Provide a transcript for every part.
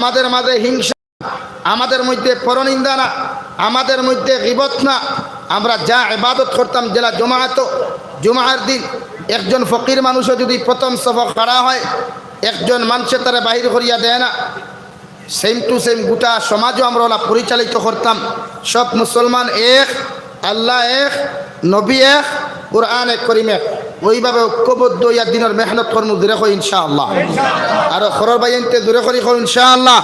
আমাদের মাঝে হিংসা, আমাদের মধ্যে পরনিন্দা না, আমাদের মধ্যে গীবত না। আমরা যা ইবাদত করতাম জেলা জুমার দিন একজন ফকির মানুষও যদি প্রথম সফর খাড়া হয়, একজন মানুষে তারা বাহির করিয়া দেয় না। সেম টু সেম গোটা সমাজও আমরা ওলা পরিচালিত করতাম। সব মুসলমান এক, আল্লাহ এক, নবী এক, কুরআন এক, করিম এক। ওইভাবে ঐক্যবদ্ধ ইয়ার দিনের মেহনত কর্ম দূরে করি ইনশাআল্লাহ। আর খরর বাইনতে দূরে করি ইনশাআল্লাহ।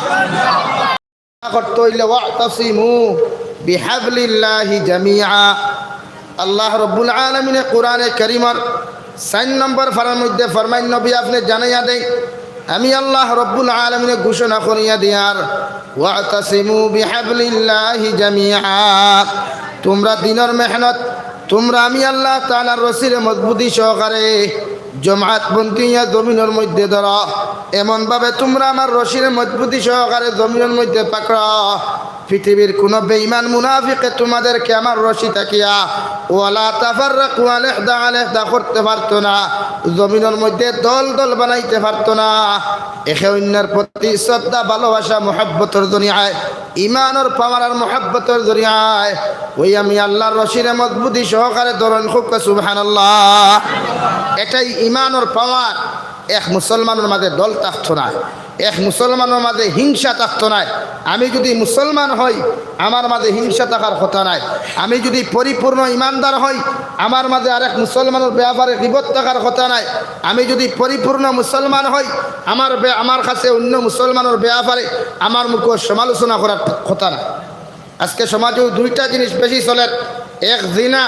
করতে হইলে ওয়াতাসিমু বিহাবলিল্লাহি জামিআ। আল্লাহ রাব্বুল আলামিন কোরআনে কারীমের 4 নম্বর ফারার মধ্যে ফরমাইন, নবী আপনি জানাইয়া দেন, আমি আল্লাহ রাব্বুল আলামিন ঘোষণা করিয়া দিয়ার, ওয়াতাসিমু বিহাবলিল্লাহি জামিআ। তোমরা দিনের মেহনত, তোমরা আমি আল্লাহ তাআলার রসিলে মজবুতি সহকারে জমাত বন্তিয়া জমিনের মধ্যে ধরা, এমনভাবে তোমরা আমার রশির মজবুতি সহকারে জমিনের মধ্যে পাকড়া। পৃথিবীর কোনো বেঈমান মুনাফিকে তোমাদেরকে আমার রশি তাকিয়া ওয়ালা তাফাররাকু আলাইহা করতে পারতো না, জমিনের মধ্যে দল দল বানাইতে পারতো না। একে অন্যের প্রতি শ্রদ্ধা, ভালোবাসা, মহব্বতের জরিয়ায়, ইমানের পাওয়ার আর মহব্বতের জরিয়ায় ওই আমি আল্লাহর রশিরে মজবুতি সহকারে ধরেন। খুব সুবহানাল্লাহ। এটাই ইমানের পাওয়ার। এক মুসলমানের মাঝে দল থাকতো না, এক মুসলমানের মাঝে হিংসা থাকতো না। আমি যদি মুসলমান হই, আমার মাঝে হিংসা থাকার কথা নাই। আমি যদি পরিপূর্ণ ইমানদার হই, আমার মাঝে আরেক মুসলমানের ব্যাপারে গীবত থাকার কথা নাই। আমি যদি পরিপূর্ণ মুসলমান হই, আমার কাছে অন্য মুসলমানের ব্যাপারে আমার মুখে সমালোচনা করার কথা না। আজকে সমাজেও দুইটা জিনিস বেশি চলের, এক জিনা,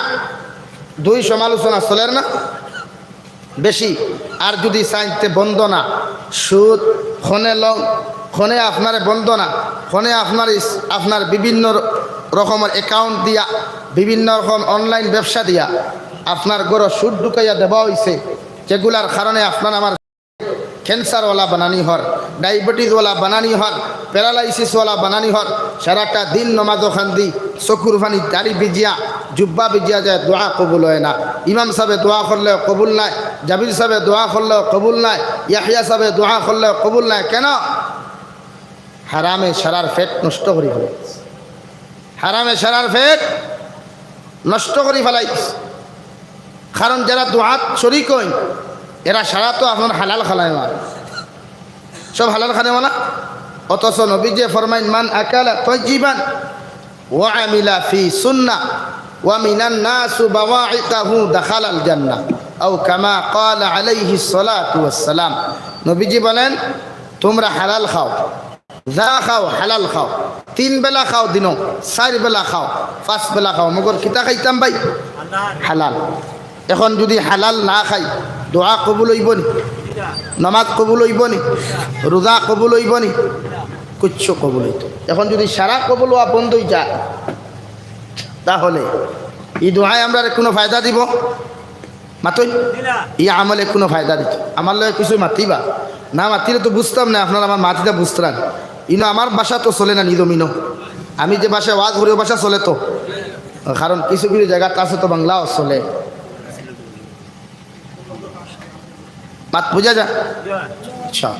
দুই সমালোচনা চলের না বেশি। আর যদি চাইতে বন্দনা, সুদ, খনে লং, খনে আপনার বন্দনা, খনে আপনার বিভিন্ন রকমের অ্যাকাউন্ট দিয়া, বিভিন্ন রকম অনলাইন ব্যবসা দিয়া আপনার গড় সুদ ঢুকাইয়া দেওয়া হয়েছে, যেগুলার কারণে আপনার আমার ক্যান্সারওয়ালা বানানি হর, ডায়াবেটিসওয়ালা বানানি হর, প্যারালাইসিসওয়ালা বানানি হর। সারাটা দিন নমাজ খান্দি, চকুর ফানি, দাড়ি ভিজিয়া, জুব্বা ভিজিয়া যায়, দোয়া কবুল হয় না। ইমাম সাহেবে দোয়া করলেও কবুল নাই, জাবির সাহেবে দোয়া করলেও কবুল নাই, ইয়াহিয়া সাহেবে দোয়া করলেও কবুল নাই। কেন? হারামে সারার ফেট নষ্ট করি ফেলাই, হারামে সারার ফেট নষ্ট করি ফেলাই। কারণ যারা দোয়াত শরীক হই, এরা সারা তো আপনার হালাল খালায় মার, সব হালাল খানে মানা। অথচ নবীজি ফরমাইন, মান আকালা তাইয়িবান ওয়া আমিলা ফি সুন্নাহ ওয়া মিনান নাসু বাওয়াইকাহু দাখালাল জান্নাহ আও কামা ক্বালা আলাইহিস সালাতু ওয়াস সালাম। নবীজি বলেন, তোমরা হালাল খাও, যা খাও হালাল খাও, 3 বেলা খাও দিনো, 4 বেলা খাও, 5 বেলা খাও, মগর কিতা খাইতাম ভাই? হালাল। এখন যদি হালাল না খাই, দোয়া কবুল হইব নি? নামাজ কবুল হইব নি? রোজা কবুল হইব নি? কিচ্ছু কবুল হইত। এখন যদি সারা কবুল হওয়া বন্ধ হয়ে যায়, তাহলে এই দোয়ায় আমরা কোনো ফায়দা দিব? মাতই ই আমলে কোনো ফায়দা দিত? আমার লগে কিছু মাতিবা না, মাতিলে তো বুঝতাম না। আপনারা আমার মাতিটা বুঝতেন। ইনো আমার বাসা তো চলে না নিদমিনো, আমি যে বাসায় ওয়াজ করি ও বাসা চলে তো। কারণ কিছু কিছু জায়গা আছে তো বাংলাও চলে। মাত বোঝা যা? আচ্ছা,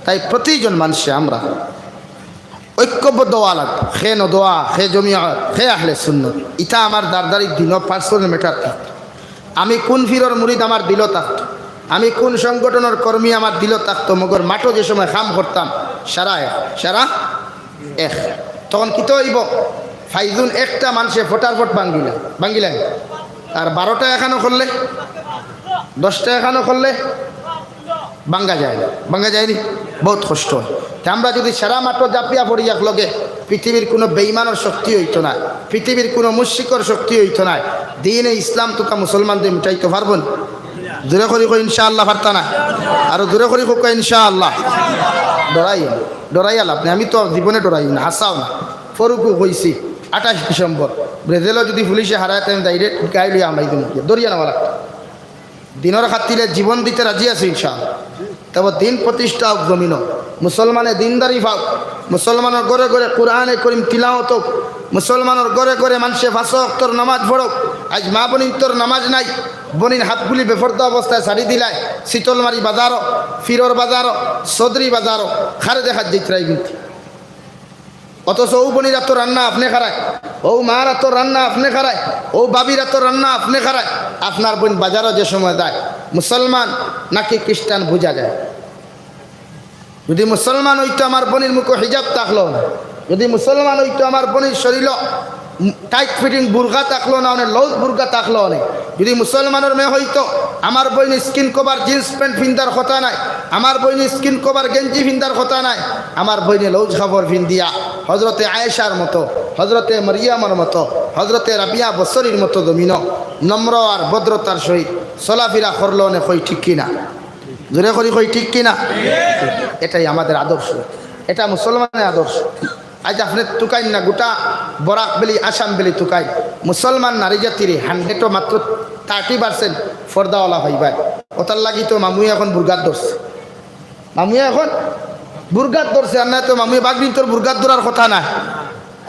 তাই প্রতিজন মানুষে আমরা ঐক্যবদ্ধ হওয়া লাগবে। খে নদোয়া, খে জমিয়া, খে আহলে সুন্নত। ইটা আমার দারদারি দিন পার্সোনাল ম্যাটার থাকত। আমি কোন ফিরর মুরিদ আমার দিল থাকতো, আমি কোন সংগঠনের কর্মী আমার দিল থাকতো। মগর মাঠও যে সময় কাম করতাম, সারা এক। তখন কি তো হইব? ফাইজুন একটা মানুষে ফোটার ফোট ভাঙ্গিলেন, আর 12টা এখানো করলে, 10টা এখানো করলে ভাঙ্গা যায় না। ভাঙ্গা যায়নি, বহুত কষ্ট হয়। আমরা যদি সারা মাত্র জাপিয়া পড়ি একলগে, পৃথিবীর কোনো বেঈমানের শক্তি হইতো না, পৃথিবীর কোনো মুশরিকের শক্তি হইতো না। দিনে ইসলাম তথা মুসলমানদের মিটাইতে পারবেন? দূরে করি কই ইনশাআল্লাহ পারতা না? আরো দূরে করি হোক ইনশাআল্লাহ। ডরাই লাভ নেই, আমি তো জীবনে ডরাই না, হাসাও না। ফরুকু কইছি 28 ডিসেম্বর ব্রাজিলও যদি পুলিশে হারায়, তাই ডাইরেক্ট গাইলে আমাই দিন দরিয়া নেওয়া লাগতো। দিনের খাতিরে জীবন দিতে রাজি আছে ইনশাআল্লাহ। তবে দিন প্রতিষ্ঠা হোক জমিন, মুসলমানে দিনদারি পাক, মুসলমানের ঘরে ঘরে কোরআনে করিম তিলাওয়াত হোক, মুসলমানের ঘরে ঘরে মানুষে 5 ওয়াক্তের নামাজ পড়ক। আজ মা বোনির তোর নামাজ নাই, বনির হাতগুলি বেফর্দা অবস্থায় ছাড়ি দিলায় শীতলমারি বাজারও ফিরর বাজারও সদরি বাজারও খারে দেখার যেতরাই কিন্তু অথচ ও বনিরা তো রান্না আপনি খারায় ও মারা তো রান্না আপনি খারায় ও বাবিরা তো রান্না আপনি খারায় আপনার বোন বাজারও যে সময় দেয় মুসলমান নাকি খ্রিস্টান বোঝা যায় যদি মুসলমান হইতো আমার বোনের মুখে হিজাব থাকলো না যদি মুসলমান হইতো আমার বোনের শরীর টাইট ফিটিং বুর্গা থাকলো না অনেক লউজ বুর্গা থাকলো অনেক যদি মুসলমানের মেয়ে হইতো আমার বইন স্কিন কভার জিন্স প্যান্ট ফিন্দার কথা নাই আমার বইন স্কিন কভার গেঞ্জি ফিন্দার কথা নাই আমার বইনে লউজ খবর ফিন্দিয়া হজরতে আয়েশার মতো হজরতে মরিয়ামার মতো হজরতে রাবিয়া বসরির মতো জমিন নম্র আর ভদ্রতার সহিত চলাফেরা করলো অনেক কই ঠিক কিনা জোরে করি কই ঠিক কিনা এটাই আমাদের আদর্শ এটা মুসলমানের আদর্শ আজ আপনি তুকাইন না গোটা বরাক বেলি আসাম বেলি তুকাই মুসলমান নারী জাতির 100 মাত্র 30% ফর্দাওয়ালা হইবাই ওটার লাগি তো মামুই এখন বুর্গাত ধরছে মামুই এখন বুর্গাত ধরছে আর না তো মামুই বাগনিন তোর বুর্গাত ধরার কথা না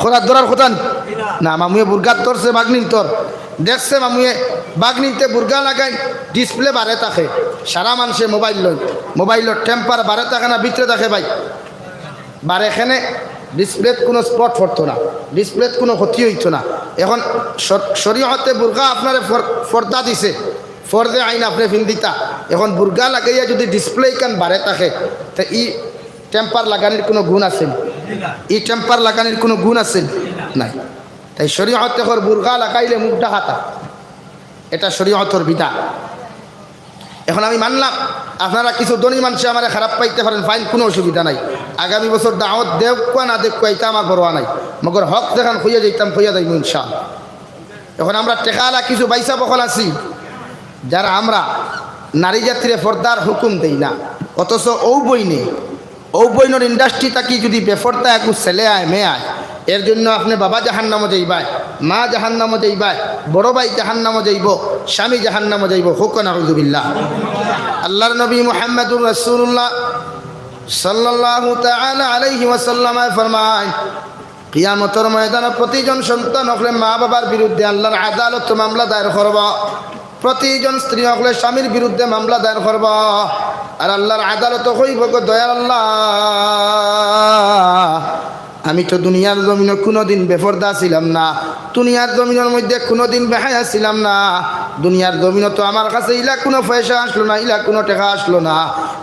খোরাত ধরার কথা না মামুয়ে বুর্গাত ধরছে বাগনিন তোর দেখছে মামুয়ে বাগনিতে বুর্গা লাগাই ডিসপ্লে বাড়ে থাকে সারা মানুষে মোবাইল লই মোবাইলের টেম্পার বাড়ে থাকে না ভিতরে থাকে ভাই বাড়ে এখানে ডিসপ্লেত কোনো স্পট পড়তো না ডিসপ্লেত কোনো ক্ষতি হইতো না এখন শরীয়তে বুর্গা আপনার ফর্দা দিছে ফর্দে আইন আপনি ফিন্দিতা এখন বুর্গা লাগাইয়া যদি ডিসপ্লে কান বাড়ে থাকে তো ই টেম্পার লাগানোর কোনো গুণ আছে ই টেম্পার লাগানোর কোনো গুণ আছে নাই তাই শরীয়তে বুর্গা লাগাইলে মুখ ডাকাতা এটা শরীয়তের বিধান এখন আমি মানলাম আপনারা কিছু ধনী মানুষ আমার খারাপ পাইতে পারেন ফাইন কোনো অসুবিধা নাই আগামী বছর দাওয়াত দেখুয়া না দেখুয়া এটা আমার বড়োয়া নাই মগর হক দেখান খুঁজে যাইতাম খুঁজে যাইব ইনশাআল্লাহ এখন আমরা টেকালা কিছু বাইসা বকল আছি যারা আমরা নারী জাতিরে ফর্দার হুকুম দেই না অথচ ও বইনের ইন্ডাস্ট্রি থাকি যদি বেফর্দা একটু ছেলে আয় মেয়ে আয় এর জন্য আপনি বাবা জাহান্নামে যাইবাই মা জাহান্নামে যাইবাই বড় ভাই জাহান্নামে যাইব স্বামী জাহান্নামে যাইব হুকুম নাউযুবিল্লাহ আল্লাহর নবী মুহাম্মদুর রাসূলুল্লাহ সাল্লাল্লাহু তাআলা আলাইহি ওয়াসাল্লাম ফরমায় কিয়ামতের ময়দানে প্রতিজন সন্তান হলে মা বাবার বিরুদ্ধে আল্লাহর আদালত মামলা দায়ের করব প্রতিজন স্ত্রী হলে স্বামীর বিরুদ্ধে মামলা দায়ের করব আর আল্লাহর আদালত হইব গো দয়াল আল্লাহ আমি তো দুনিয়ার জমিনে কোনোদিন বেফর্দা ছিলাম না দুনিয়ার জমিনের মধ্যে কোনোদিন বেহায়া ছিলাম না দুনিয়ার জমিনে তো আমার কাছে ইলা কোনো পয়সা আসলো না ইলা কোনো টাকা আসলো না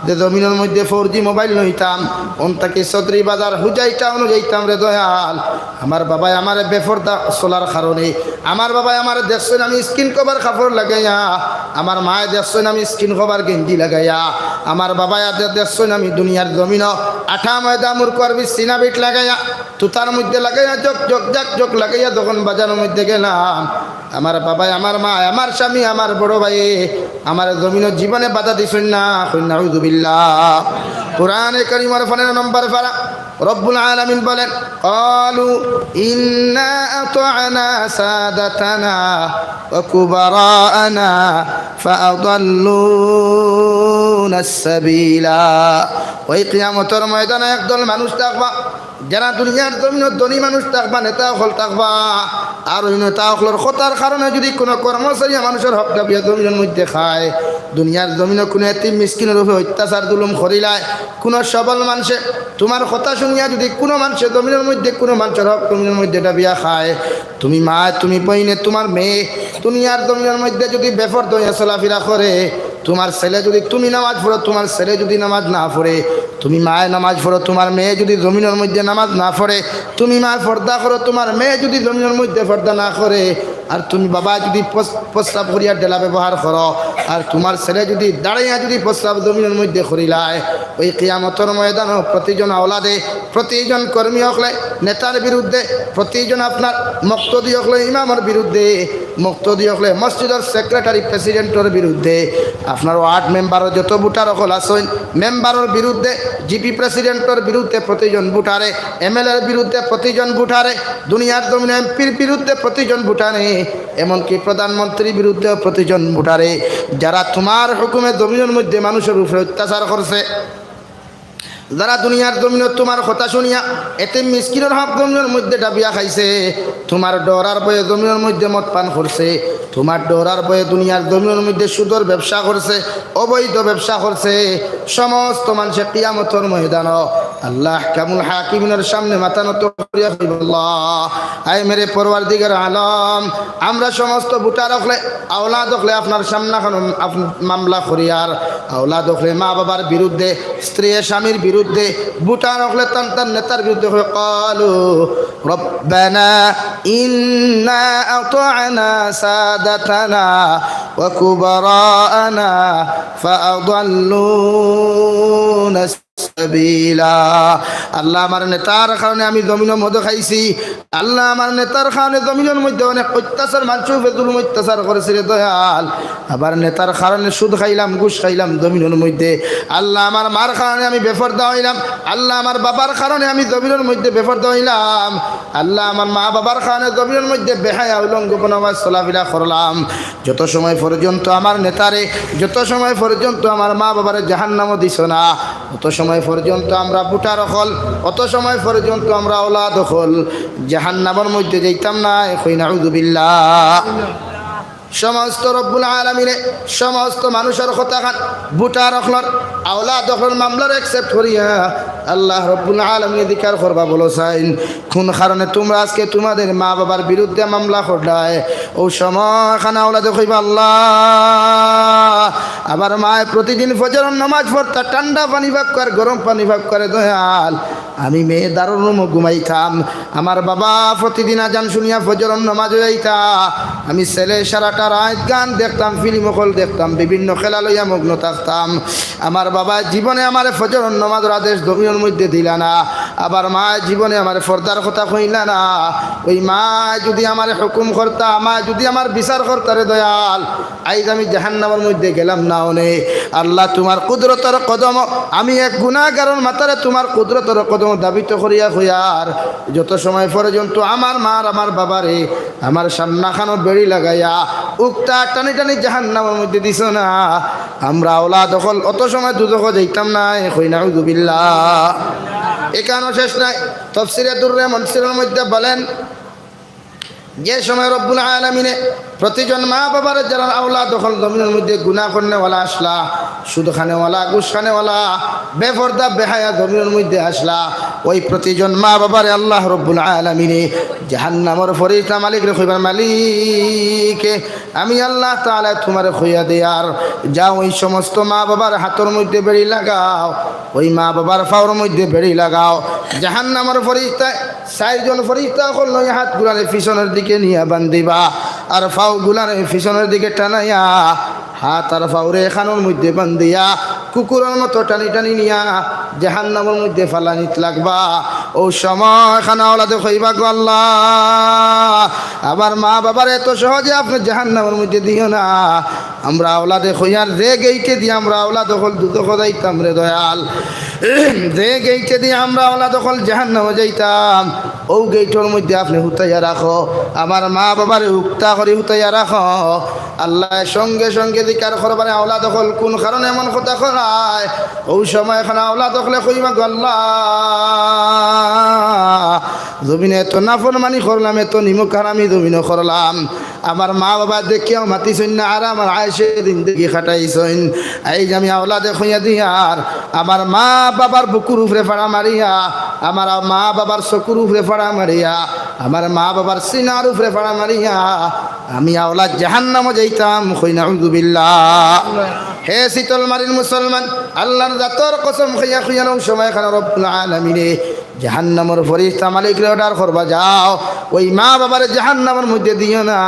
যে জমিনের মধ্যে 4G মোবাইল নইতাম অন্তাকে সদরি বাজার হুজাইটা অনুযাইতাম রে দয়াল আমার বাবাই আমার বেফর্দা চলার কারণে আমার বাবাই আমার দেখছেন আমি স্কিন কভার কাপড় লাগাইয়া আমার মায়ে দেখছেন আমি স্কিন কভার গেঞ্জি লাগাইয়া আমার বাবাই দেখছেন আমি দুনিয়ার জমিন আঠা ময়দা মুরকর সিনা বিট লাগাইয়া তুতার মধ্যে লাগাইয়া জক লাগাইয়া তখন বাজারের মধ্যে গেলাম আমার বাবাই আমার মা আমার স্বামী আমার বড় ভাই আমার জমিনের জীবনে বাধা দিছেন না নাউযুবিল্লাহ কোরআনে কারীমের 15 নম্বর পারা রব্বুল আলামিন বলেন ক্বালু ইন্না আতা'না সাদাতানা ওয়া কুবারানা ফাআদাল্লুনা আস-সাবিলা ওই কিয়ামতের ময়দানে একদল মানুষ থাকবা যারা দুনিয়ার জমিনে ধনী মানুষ থাকবা নেতা হল থাকবা আর ওই নেতা হলের কথার কারণে যদি কোনো কর্মচারী মানুষের হক দাবিয়া জমিনের মধ্যে খায় দুনিয়ার জমিনে কোনো এতিম মিসকিনের উপরে অত্যাচার জুলুম করিলায় কোনো সবল মানুষে তোমার কথা শুনিয়া যদি কোনো মানুষের জমিনের মধ্যে কোনো মানুষের হক জমিনের মধ্যে দাবিয়া খায় তুমি মা তুমি বইনে তোমার মেয়ে দুনিয়ার জমিনের মধ্যে যদি বেফর্দ হইয়া চলাফেরা করে তোমার ছেলে যদি তুমি নামাজ পড়ো তোমার ছেলে যদি নামাজ না পড়ে তুমি মায়ে নামাজ পড়ো তোমার মেয়ে যদি জমিনের মধ্যে নামাজ না পড়ে তুমি মা পর্দা করো তোমার মেয়ে যদি জমিনের মধ্যে পর্দা না করে আর তুমি বাবা যদি প্রস্রাব করিয়া ডেলা ব্যবহার করো আর তোমার ছেলে যদি দাঁড়াইয়া যদি প্রস্রাব জমিনের মধ্যে করিলায় ওই কিয়ামতের ময়দান প্রতিজন আওলাদে প্রতিজন কর্মী হকলে নেতার বিরুদ্ধে প্রতিজন আপনার মুক্তদি হকলে ইমামের বিরুদ্ধে মুক্তদি হকলে মসজিদের সেক্রেটারি প্রেসিডেন্টের বিরুদ্ধে আপনার ওয়ার্ড মেম্বারের যত ভোটার হল আসেন মেম্বারের বিরুদ্ধে জিপি প্রেসিডেন্টের বিরুদ্ধে প্রতিজন ভোটারে এমএলএর বিরুদ্ধে প্রতিজন ভোটারে দুনিয়ার জমিনে এমপির বিরুদ্ধে প্রতিজন ভোটারে এমনকি প্রধানমন্ত্রীর বিরুদ্ধে প্রতিজন ভোটারে যারা তোমার হুকুমে জমিনের মধ্যে মানুষের উপরে অত্যাচার করছে যারা দুনিয়ার জমিনত তোমার কথা শুনিয়া এতে মিসকিনের হক জমিনের মধ্যে ডাবিয়া খাইছে, তোমার ডরার বয়ে জমিনের মধ্যে মদ পান করছে, তোমার ডরার বয়ে দুনিয়ার জমিনের মধ্যে সুদর ব্যবসা করছে, অবৈধ ব্যবসা করছে, সমস্ত মানুষের কিয়ামতের ময়দান আল্লাহ কামুল হাকিমিনের সামনে মাথা নত করিয়া কইব, আল্লাহ আয় মেরে পরওয়ারদিগার আলম, আমরা সমস্ত বুটা রাখলে আওলাদ রাখলে আপনার সামনে মামলা করিয়ার, আওলাদ রাখলে মা বাবার বিরুদ্ধে, স্ত্রী স্বামীর বিরুদ্ধে, বুটা রাখলে তার নেতার বিরুদ্ধে ক্বালু রব্বানা ইন্না আতা'না সাদাতানা ওয়া কুবারানা ফাআদাল্লুনা সাবিলা। আল্লাহ আমার নেতার কারণে আমি জমিনের মধ্যে খাইছি, আল্লাহ আমার নেতার কারণে জমিনের মধ্যে অনেক অত্যাচার মানুষ জুলুম অত্যাচার করেছে রে দয়াল, আবার নেতার কারণে সুদ খাইলাম, ঘুষ খাইলাম জমিনের মধ্যে, আল্লাহ আমার মার কারণে আমি বেপরদা হইলাম, আল্লাহ আমার বাবার কারণে আমি জমিনের মধ্যে বেপরদা হইলাম, আল্লাহ আমার মা বাবার কারণে জমিনের মধ্যে বেহায়া উলঙ্ঘনা চলাফেরা করলাম। যত সময় পর্যন্ত আমার নেতারে, যত সময় পর্যন্ত আমার মা বাবারে জাহান্নামও দিছ না, অত সময় পর্যন্ত আমরা বুটা রখল, অত সময় পর্যন্ত আমরা ওলাদ দখল জাহান্নামের মধ্যে যাইতাম না। কই নাউযুবিল্লাহ। সমস্ত রব্বুল আলামিনে সমস্ত মানুষের কথা খান বুটা রখলর আওলাদ দখল মামলার অ্যাকসেপ্ট করিয়া আল্লাহ রব্বুল আলামিন দিকার করবা বলো চাইন। কোন কারণে তোমরা আজকে তোমাদের মা বাবার বিরুদ্ধে মামলা করলায়, ও সময় খানা আওলাদ কইবা আল্লাহ আবার মায় প্রতিদিন ফজরের নামাজ পড়তা, ঠান্ডা পানি ভাগ করে গরম পানি ভাগ করে দয়াল, আমি মেয়ে দারুণ রুমও ঘুমাইতাম, আমার বাবা প্রতিদিন আজান শুনিয়া ফজরের নামাজ যাইতা, আমি ছেলে সারাটা রাত গান দেখতাম, ফিল্ম হল দেখতাম, বিভিন্ন খেলা লইয়া মগ্ন থাকতাম, আমার বাবা জীবনে আমার ফজরের নামাজের আদেশ জমিনের মধ্যে দিলা না, আবার মা জীবনে আমার ফর্দার কথা কইলা না। ওই মা যদি আমার হুকুম করতা, মা যদি আমার বিচার করতারে দয়াল, আইজ আমি জাহান্নামের মধ্যে গেলাম না। অনে আল্লাহ তোমার কুদরতের কদম, আমি এক গুনাহগারের মাথারে তোমার কুদরতের কদম দাবিত করিয়া হইয়ার যত সময় পর্যন্ত আমার মার আমার বাবারে আমার সামনা খানো বেড়ি লাগাইয়া উক্তা টানি টানি জাহান্নামের মধ্যে দিছ না, আমরা ওলা দখল অত সময় দুদক যাইতাম না। কই নাউযুবিল্লাহ। এখানেও শেষ নাই, তাফসীরে দুররে মনসিরের মধ্যে বলেন যে সময় রব্বুল আলামিনে প্রতিজন মা বাবার যারা আওলাদ দখল জমিনের মধ্যে গুনাহ করনেওয়ালা আসলা, সুদ খানেওয়ালা, ঘুষ খানেওয়ালা, বেপরদা বেহায়া জমিনের মধ্যে আসলা, ওই প্রতিজন মা বাবারে আল্লাহ রব্বুল আলামিনে জাহান্নামের ফরিস্তা মালিক রে কইবার, মালিক আমি আল্লাহ তাআলা তোমারে কইয়া দেয়ার যাও ওই সমস্ত মা বাবার হাতের মধ্যে বেড়ি লাগাও, ওই মা বাবার পাওয়ার মধ্যে বেড়ি লাগাও। জাহান্নামের ফরিস্তা চারজন ফরিস্তা হল ওই হাত গুলারে পিছনের দিকে নিয়ে বান্ধিবা, আর ফাও গুলারে পিছনের দিকে টানাইয়া হাত আর ফাউরে খানোর মধ্যে বান্ধিয়া কুকুরের মতো টানি টানি নিয়া জাহান্নামের মধ্যে ফালানিত লাগবা। ও সময় খানা ওলাদে কইবা গো আল্লাহ আবার মা বাবার এত সহজে আপনি জাহান্নামের মধ্যে দিও না, আমরা ওলাদে কইয়ার যে গেইটে দিয়ে আমরা ওলাদ দখল দুদক যাইতাম রে দয়াল, যে গেইটে দিয়ে আমরা ওলাদ দখল জাহান্নামে যাইতাম, ও গেইটের মধ্যে আপনি হুতাইয়া রাখো, আমার মা বাবার হুক্তা করে হুতাইয়া রাখো। আল্লাহ সঙ্গে সঙ্গে দিকার করবারে আওলাদ দখল কোন কারণে এমন কথা করায়, ও সময় এখানে আওলাদ দখলে কইবা গো আল্লাহ জমিনে এত নাফরমানি করলাম, এত নিমুখ হারামি জমিনে করলাম, আমার মা বাবা দেখিয়াও মাতিছেন না, আর আমার আয়েশে জিন্দেগি খাটাইছেন, এই যে আমি আওলাদে খুঁয়া দিয়ার আমার মা বাবার বুকুর উপরে ফাড়া মারিয়া, আমার মা বাবার চকুর উপরে ফাড়া মারিয়া, আমার মা বাবার সিনার উপরে ফাড়া মারিয়া আমি আওলাদ জাহান্নামে যাইতাম। কই নাউযুবিল্লাহ। হে শীতল মারির মুসলমান, আল্লাহর জাতর কসম খাইয়া খাইয়া সময় খানা রব্বুল আলামিনে জাহান্নামের ফরিস্তা মালিকরে অর্ডার করবা, যাও ওই মা বাবার জাহান্নামের মধ্যে দিও না,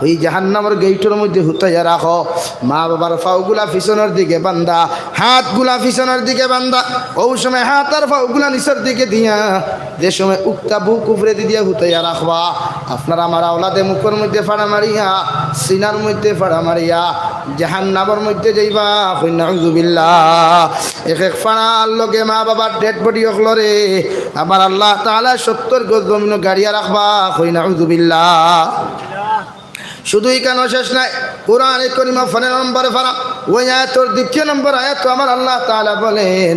ওই জাহান্নামের গেইটের মধ্যে হুতাইয়া রাখো, মা বাবার ফাউগুলা পিছনের দিকে বান্ধা, হাতগুলা পিছনের দিকে বান্ধা, ওই সময় হাত আর ফাউগুলা নিচের দিকে দিয়া যে সময় উক্তা বুক উপরে দিয়ে হুতাইয়া রাখবা, আপনার আমার আওলাদে মুখের মধ্যে ফাড়া মারিয়া, সিনার মধ্যে ফাড়া মারিয়া জাহান্নামের মধ্যে যাইবা। কই নাউযুবিল্লাহ। এক এক ফাড়ার লগে মা বাবার ডেড বডি অখলরে আমার আল্লাহ তাআলা 70 গজ জমিন গাড়িয়া রাখবা। কই নাউযুবিল্লাহ। শুধুই কেন শেষ নাই, কোরআনে কারীমে 15 নম্বরে ফারা ওই আয়াতের 2 নম্বর আয়াত আমার আল্লাহ তাআলা বলেন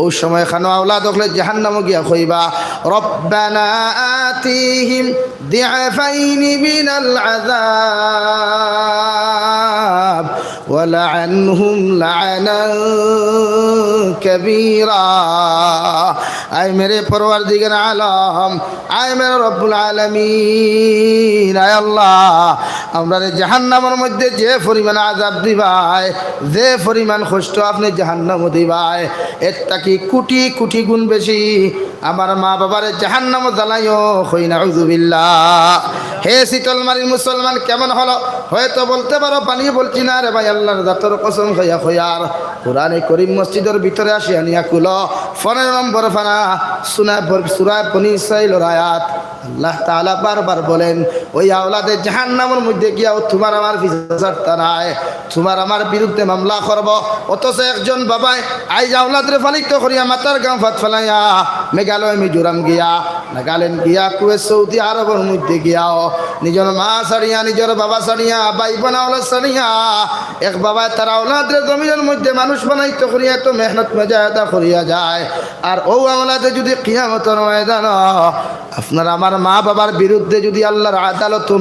ওই সময় খানো আওলাদ হলে জাহান্নামে গিয়া কইবা রব্বানা আতিহিম দিআফাইনি মিনাল আযাব ওয়ালআনহুম লা'নান কাবীরা। আয় মেরে পরওয়ারদিগার আলম, আয় মেরে রব্বুল আলামিন, আয় আল্লাহ আমরা জাহান্নামের মধ্যে যে পরিমাণ আযাব দিবাই, যে পরিমাণ কষ্ট আপনি জাহান্নামে দিবাই, এর কি কোটি কোটি গুণ বেশি আমার মা বাবার জাহান্নামে জ্বালাইও হই নাউযুবিল্লাহ। হে শীতলমারির মুসলমান কেমন হলো? হয়তো বলতে পারো পানি বলছি না রে ভাই, আল্লাহর জাতের কসম খাইয়া খয়ার কোরআনে করিম মসজিদের ভিতরে আসি আনিয়া কুলো 15 নম্বর ফানা সূরা বনী ইসরাঈলের আয়াত। আল্লাহ তাআলা বারবার বলেন ওই আওলাদে জাহান্নামের মধ্যে গিয়াও তোমার আমার বিচারটা নাই, তোমার আমার বিরুদ্ধে মামলা করব। অথচ একজন বাবাই আইজ আওলাদরে ফালিত করিয়া মাতার গাঁ ফাত ফেলাইয়া মেঘালয় মিজোরাম গিয়া, নাগাল্যান্ড গিয়া, কুয়েত, সৌদি আরবের মধ্যে গিয়াও নিজের মা ছাড়িয়া, নিজের বাবা ছাড়িয়া, ভাই বোন আওলাদ ছাড়িয়া এক বাবা তার আওলাদরে জমিনের মধ্যে মানুষ বানাইতে করিয়া তো মেহনত মেজাদা করিয়া যায়। আর ও আওলাদে যদি কিয়ামতের ময়দান আপনার আমার মা বাবার বিরুদ্ধে যদি আল্লাহর আদালত